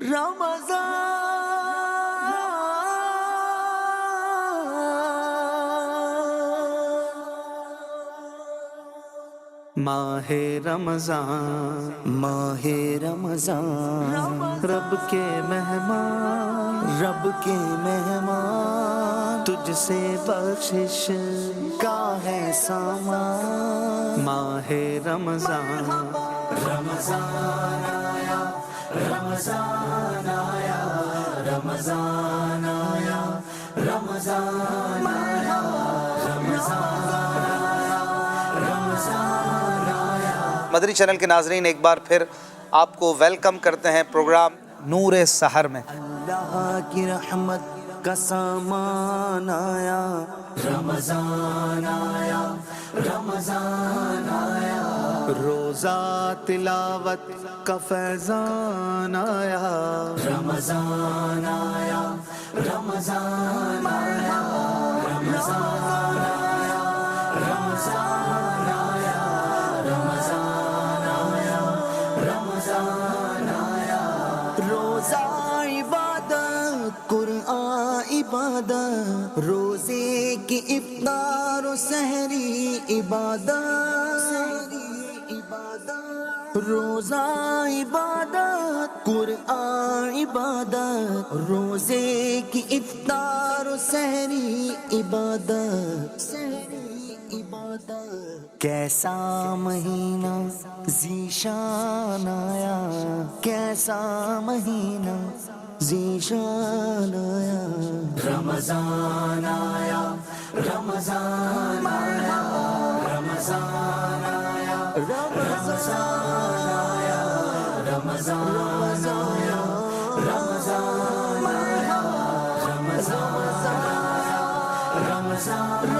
ماہ رمضان، ماہ رمضان، رب کے مہمان، رب کے مہمان، تجھ سے بخشش کا ہے سامان۔ ماہ رمضان، رمضان آیا، رمضان آیا، رمضان آیا، رمضان آیا، رمضان آیا، رمضان آیا۔ مدنی چینل کے ناظرین، ایک بار پھر آپ کو ویلکم کرتے ہیں پروگرام نور سحر میں۔ اللہ کی رحمت کا سامان آیا، رمضان آیا، رمضان آیا، روزہ تلاوت کا فیضان آیا، رمضان آیا، رمضان آیا، رمضان آیا، رمضان آیا، رمضان آیا، رمضان آیا، روزہ عبادت، قرآن عبادت، روزے کی افطار و سحری عبادت، روزہ عبادت، قرآن عبادت، روزے کی افطار و سحری عبادت، کیسا مہینہ ذیشان آیا، کیسا مہینہ ذیشان آیا، رمضان آیا، رمضان آیا، رمضان آیا، رمضان آیا، رمضان آیا، رمضان آیا، رمضان آیا، رمضان